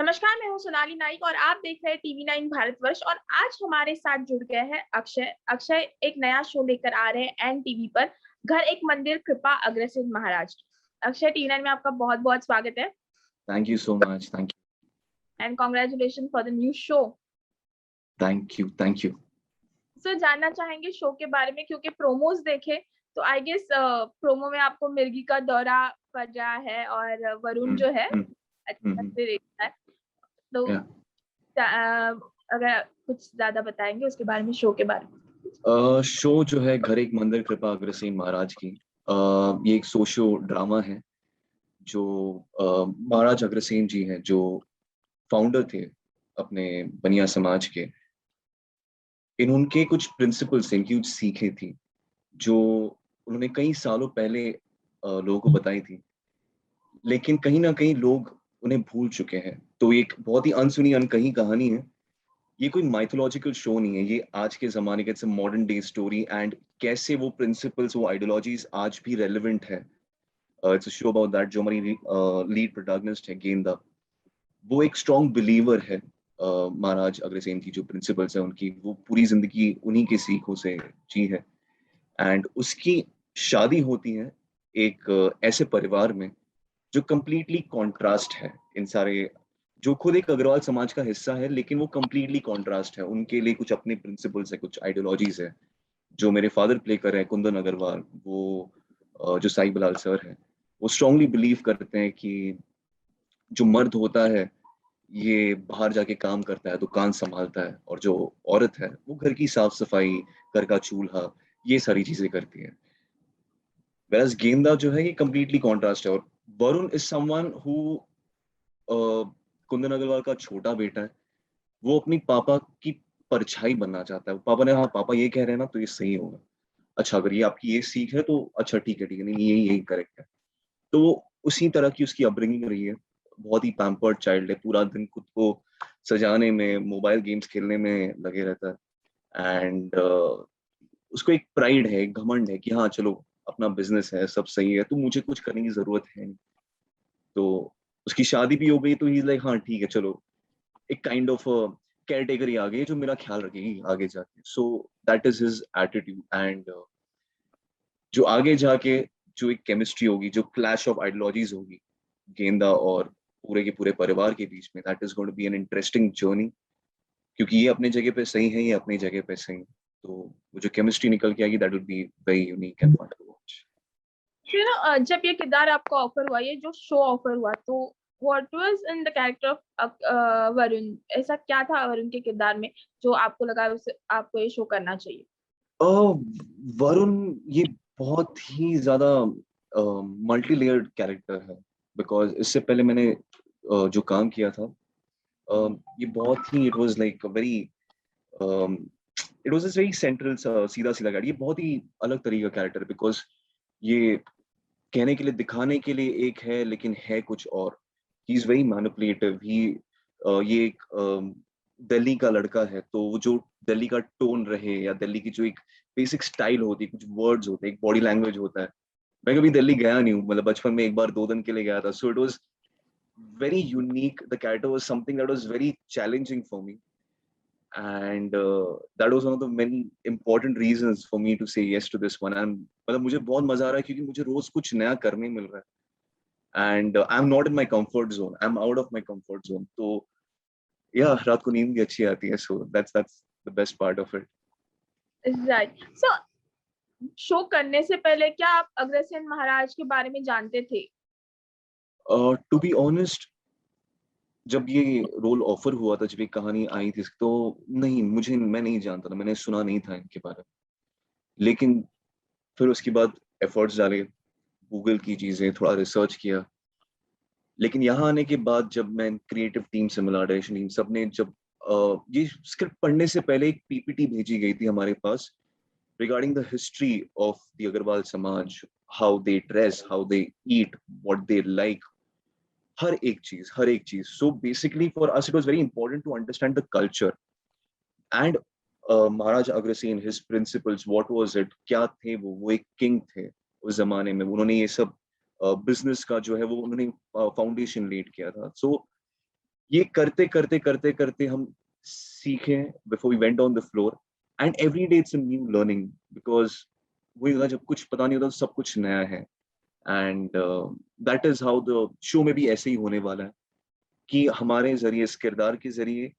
नमस्कार, मैं हूँ सोनाली नाइक और आप देख रहे हैं टीवी 9 भारतवर्ष। और आज हमारे साथ जुड़ गए हैं अक्षय। अक्षय एक नया शो लेकर आ रहे हैं एन टीवी पर, घर एक मंदिर कृपा अग्रसेन महाराज। अक्षय, टीवी 9 में आपका बहुत बहुत स्वागत है। Thank you so much. Thank you. And congratulation for the new show. Thank you. Thank you. सो जानना चाहेंगे शो के बारे में, क्योंकि प्रोमोज देखे तो आई गेस प्रोमो में आपको मिर्गी का दौरा पड़ रहा है और वरुण Mm, जो है mm, अच्छा mm, से देखता है। तो yeah. अगर कुछ ज्यादा बताएंगे उसके बारे में, शो के बारे में। शो जो है घर एक मंदिर कृपा अग्रसेन महाराज की, ये एक सोशो ड्रामा है जो महाराज अग्रसेन जी हैं जो फाउंडर थे अपने बनिया समाज के। इन उनके कुछ प्रिंसिपल्स थे, इनकी कुछ सीखें थी जो उन्होंने कई सालों पहले लोगों को बताई थी, लेकिन कहीं ना कहीं लोग उन्हें भूल चुके हैं। तो ये एक बहुत ही अनसुनी अनकही कहानी है। ये कोई माइथोलॉजिकल शो नहीं है, ये आज के ज़माने का, it's a modern day story and कैसे वो प्रिंसिपल्स, वो आइडियोलॉजीज आज भी रेलेवेंट है। It's a show about that. जो हमारी लीड प्रोटैगनिस्ट है गेंदा, वो एक स्ट्रॉन्ग बिलीवर है। महाराज अग्रसेन की जो प्रिंसिपल्स है उनकी, वो पूरी जिंदगी उन्हीं के सीखों से जी है। एंड उसकी शादी होती है एक ऐसे परिवार में जो कंप्लीटली कॉन्ट्रास्ट है। इन सारे, जो खुद एक अग्रवाल समाज का हिस्सा है, लेकिन वो कंप्लीटली कॉन्ट्रास्ट है। उनके लिए कुछ अपने प्रिंसिपल्स है, कुछ आइडियोलॉजीज है। जो मेरे फादर प्ले कर रहे हैं कुंदन अग्रवाल, वो जो साई बलाल सर हैं, वो स्ट्रांगली बिलीव करते हैं कि जो मर्द होता है ये बाहर जाके काम करता है, दुकान संभालता है, और जो औरत है वो घर की साफ सफाई, घर का चूल्हा, ये सारी चीजें करती है। वेरस गेंदा जो है ये कंप्लीटली कॉन्ट्रास्ट है। और Varun is someone who, Kundan Agarwal का छोटा बेटा है। वो अपनी पापा की परछाई बनना चाहता है। पापा ने, हाँ पापा ये कह रहे हैं ना तो ये सही होगा। अच्छा, अगर ये आपकी ये सीख है तो अच्छा ठीक है, ठीक है, नहीं यही यही करेक्ट है। तो वो उसी तरह की उसकी अपब्रिंगिंग रही है। बहुत ही पैम्पर्ड चाइल्ड है, पूरा दिन खुद को सजाने में, मोबाइल गेम्स खेलने में लगे रहता है। एंड उसको एक प्राइड है, एक घमंड है कि हाँ चलो अपना बिजनेस है, सब सही है, तो मुझे कुछ करने की जरूरत है नहीं। तो उसकी शादी भी हो गई तो ही लाइक हाँ ठीक है चलो, एक काइंड ऑफ केयर टेकर ही आ गई है जो मेरा ख्याल रखेगी आगे जाके। So that is his attitude. And जो आगे जाके जो एक केमिस्ट्री होगी, जो क्लैश ऑफ आइडियोलॉजीज होगी गेंदा और पूरे के पूरे परिवार के बीच में, that is going to be an interesting journey. क्योंकि ये अपने जगह पे सही है, ये अपनी जगह पे सही है, तो वो जो केमिस्ट्री निकल के आएगी that will be very unique and fun to watch. जब ये किरदार आपको ऑफर हुआ, ये जो शो ऑफर हुआ, तो what was in the character of Varun? ऐसा क्या था वरुण के किरदार में जो आपको लगा उसे आपको ये शो करना चाहिए? वरुण ये बहुत ही ज्यादा मल्टी लेयर्ड कैरेक्टर है। बिकॉज इससे पहले मैंने जो काम किया था, ये बहुत ही, it was like very, it was very central, सीधा सीधा कैरेक्टर। ये बहुत ही अलग तरीके का कैरेक्टर है। बिकॉज ये कहने के लिए, दिखाने के लिए एक है, लेकिन है कुछ और। He is very manipulative. ही ये एक दिल्ली का लड़का है, तो वो जो दिल्ली का टोन रहे, या दिल्ली की जो एक बेसिक स्टाइल होती है, कुछ वर्ड्स होते हैं, एक बॉडी लैंग्वेज होता है। मैं कभी दिल्ली गया नहीं हूँ, मतलब बचपन में एक बार 2 दिन के लिए गया था। So it was very unique. The character was something that was very challenging for me, and that was one of the many important reasons for me to say yes to this one. And मतलब मुझे बहुत मजा आ रहा है क्योंकि मुझे रोज कुछ नया करने मिल रहा है। And I am not in my comfort zone, I am out of my comfort zone. तो या रात को नींद भी अच्छी आती है। So that's the best part of it. Right. So show करने से पहले क्या आप अग्रसेन महाराज के बारे में जानते थे? टू बी ऑनेस्ट, जब ये रोल ऑफर हुआ था, जब ये कहानी आई थी, तो नहीं, मैं नहीं जानता था, मैंने सुना नहीं था इनके बारे में। लेकिन फिर उसके बाद एफर्ट्स डाले, गूगल की चीजें, थोड़ा रिसर्च किया। लेकिन यहाँ आने के बाद जब मैं क्रिएटिव टीम से मिला, डायरेक्शन टीम, सबने जब ये स्क्रिप्ट पढ़ने से पहले एक पीपीटी भेजी गई थी हमारे पास regarding the history of the Agrawal समाज, how they dress, how they eat, what they like, हर एक चीज। So basically for us it was very important to understand the culture and Maharaj Agrasen, his principles, what was it, क्या थे वो एक king थे उस जमाने में। उन्होंने ये सब बिजनेस का जो है वो उन्होंने फाउंडेशन लेड किया था। सो ये करते करते करते करते हम सीखे before we went on the floor, and every day it's a new learning, because वही होता है, जब कुछ पता नहीं होता तो सब कुछ नया है। And that is how the show में भी ऐसे ही होने वाला है, कि हमारे जरिए, इस किरदार के जरिए,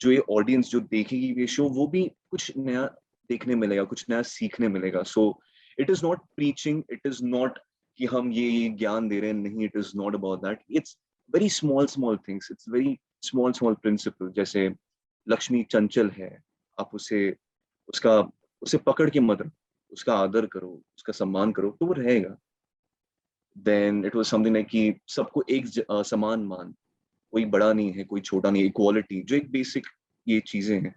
जो ये ऑडियंस जो देखेगी ये शो, वो भी कुछ नया देखने मिलेगा, कुछ नया सीखने मिलेगा। So it is not preaching, it is not कि हम ये ज्ञान दे रहे हैं, नहीं, it is not about that. It's very small small things, it's very small small principal. जैसे लक्ष्मी चंचल है, आप उसका उसे पकड़ के मत रखो, उसका आदर करो, उसका सम्मान करो, तो वो रहेगा। Then it was something like कि सबको एक समान मान, कोई बड़ा नहीं है, कोई छोटा नहीं, इक्वालिटी, जो एक बेसिक ये चीजें हैं,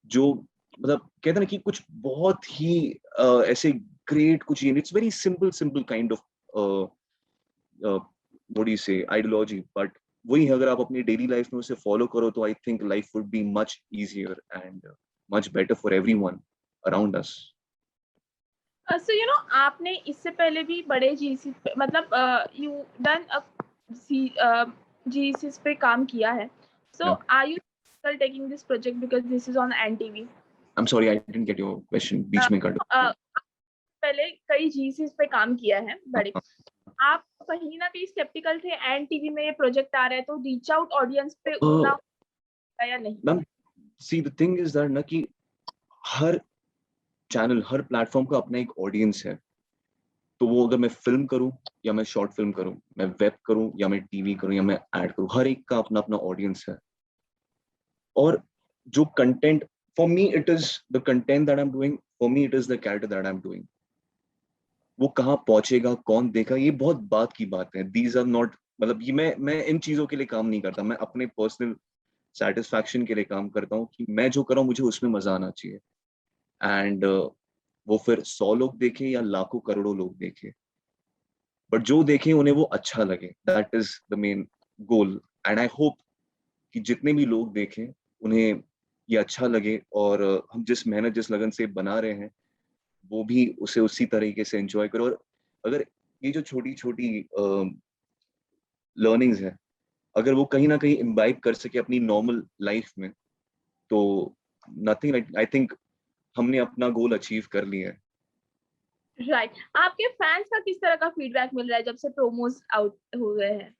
जो मतलब कहते हैं ना कि कुछ बहुत ही ऐसे ग्रेट कुछ, it's very simple simple kind of what do you से आइडियोलॉजी, बट वही अगर आप अपनी डेली लाइफ में उसे फॉलो करो, तो I think life would be much easier and much better for everyone around us. So you know, आपने इससे पहले भी बड़े जीसी मतलब यू डन जीसीस पे काम किया है, so are you still taking this project because this is on NTV? I am sorry, I didn't get your question, बीच में कट। पहले कई जीसीस पे काम किया है बड़े, आप कहीं ना कहीं स्केप्टिकल थे एंड टीवी में ये प्रोजेक्ट आ रहा है, तो रीच आउट ऑडियंस पे उतना होगा या नहीं? Ma'am, see the thing is that ना कि हर चैनल, हर प्लेटफॉर्म का अपना एक ऑडियंस है। तो वो अगर मैं फिल्म करूं या मैं शॉर्ट फिल्म करूं, मैं वेब करूं या मैं टीवी करूं या मैं एड करूं, हर एक का अपना अपना ऑडियंस है। और जो content, for me it is the content that I am doing, for me it is the character that I am doing. वो कहाँ पहुंचेगा, कौन देखा, ये बहुत बात की बात है। दीज आर नॉट, मतलब ये मैं इन चीजों के लिए काम नहीं करता, मैं अपने पर्सनल सेटिस्फैक्शन के लिए काम करता हूँ, कि मैं जो कर रहा हूँ मुझे उसमें मजा आना चाहिए। एंड वो फिर 100 लोग देखे या लाखों करोड़ों लोग देखे, बट जो देखें उन्हें वो अच्छा लगे, that is the main goal. And I hope कि जितने भी लोग देखें उन्हें ये अच्छा लगे, और हम जिस मेहनत जिस लगन से बना रहे हैं वो भी उसे उसी तरीके से एंजॉय करो। और अगर ये जो छोटी छोटी लर्निंग्स है, अगर वो कहीं ना कहीं इम्बाइब कर सके अपनी नॉर्मल लाइफ में, तो नथिंग लाइक, आई थिंक हमने अपना गोल अचीव कर लिया है। राइट, आपके फैंस का किस तरह का फीडबैक मिल रहा है जब से प्रोमोस आउट हुए हैं?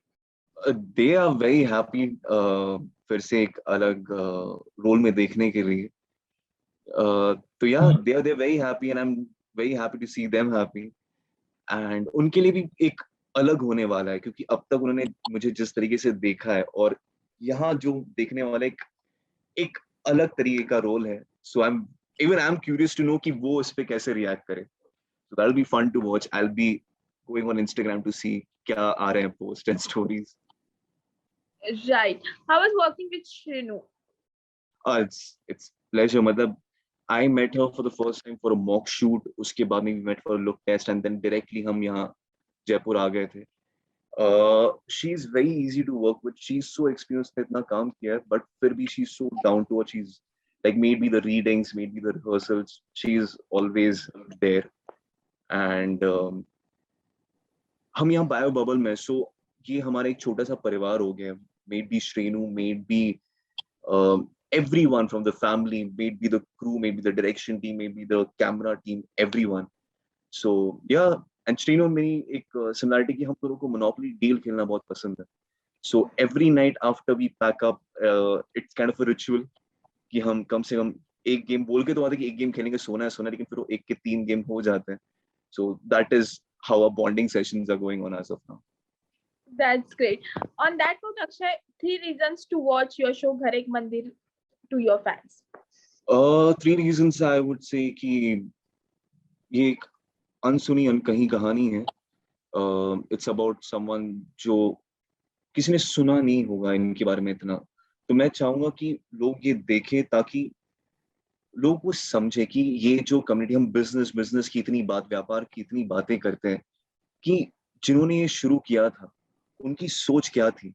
दे आर वेरी हैप्पी, फिर से एक अलग रोल में देखने के लिए। तो या they are very happy, and I am very happy to see them happy. And उनके लिए भी एक अलग होने वाला है, क्योंकि अब तक उन्होंने मुझे जिस तरीके से देखा है, और यहाँ जो देखने वाला एक एक अलग तरीके का रोल है। So I am curious to know कि वो इस पे कैसे रिएक्ट करे। So that will be fun to watch. I will be going on Instagram to see क्या आ रहे हैं post and stories. Right, how was working with Srinu? It's pleasure, मतलब I met her for the first time for a mock shoot, उसके बाद में we met for a look test, and then directly हम यहाँ जयपुर आ गए थे। She's very easy to work with, she's so experienced, ने इतना काम किया है, but फिर भी she's so down to earth, she's like made me the readings, made me the rehearsals, she's always there। and हम यहाँ बायो बबल में, सो ये हमारा एक छोटा सा परिवार हो गया। Maybe Srinu, maybe everyone from the family, maybe the crew, maybe the direction team, maybe the camera team, everyone. So yeah, and Shrinu और मेरी एक similarity कि हम दोनों को Monopoly deal खेलना बहुत पसंद है। So every night after we pack up, it's kind of a ritual कि हम कम से कम एक गेम बोल के तो आते कि एक गेम खेलेंगे, सोना है, लेकिन फिर वो एक के 3 गेम हो जाते हैं। So that is how our bonding sessions are going on as of now. That's great. On that note, Akshay, 3 reasons to watch your show Ghar Ek Mandir to your fans. 3 reasons I would say कि ये एक अनसुनी अनकही कहानी है। It's about someone जो किसी ने सुना नहीं होगा इनके बारे में इतना। तो मैं चाहूंगा कि लोग ये देखें, ताकि लोग वो समझे कि ये जो कम्युनिटी, हम बिजनेस बिजनेस की इतनी बात, व्यापार की इतनी बातें करते हैं, कि जिन्होंने ये शुरू किया था उनकी सोच क्या थी,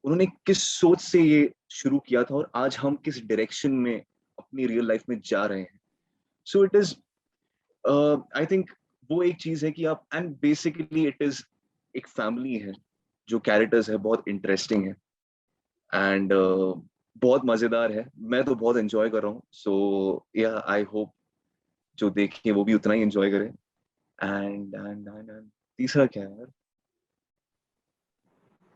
उन्होंने किस सोच से ये शुरू किया था, और आज हम किस डायरेक्शन में अपनी रियल लाइफ में जा रहे हैं। सो इट इज, आई थिंक वो एक चीज है कि आप, एंड बेसिकली इट इज एक फैमिली है, जो कैरेक्टर्स है बहुत इंटरेस्टिंग है। एंड बहुत मजेदार है, मैं तो बहुत एंजॉय कर रहा हूँ. सो या आई होप जो देखें वो भी उतना ही एंजॉय करें. एंड तीसरा क्या है यार,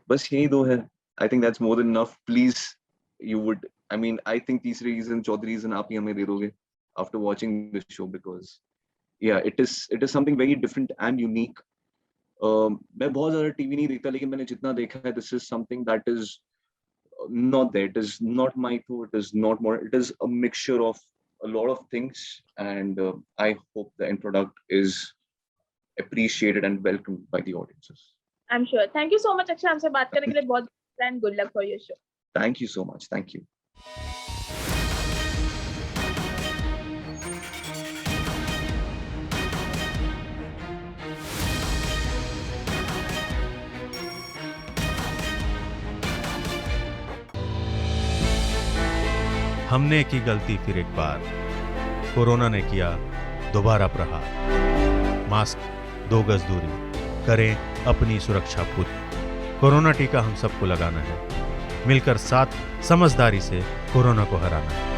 बस यही दो है. I think that's more than enough. Please you would, I mean I think तीसरी रीजन, चौथी रीजन आप ही हमें दे दोगे after watching this show, because या it is something very different and unique. मैं बहुत ज्यादा टीवी नहीं देखता, लेकिन मैंने जितना देखा है, this is something that is not there. It is not Maithu, it is not more, it is a mixture of a lot of things. And I hope the end product is appreciated and welcomed by the audiences. I'm sure. Thank you so much, Akshay, हमसे बात करने के लिए. बहुत and good luck for your show. Thank you so much. Thank you. हमने की गलती फिर एक बार, कोरोना ने किया दोबारा प्रहार. मास्क, 2 गज दूरी, करें अपनी सुरक्षा पूरी. कोरोना टीका हम सबको लगाना है, मिलकर साथ समझदारी से कोरोना को हराना है.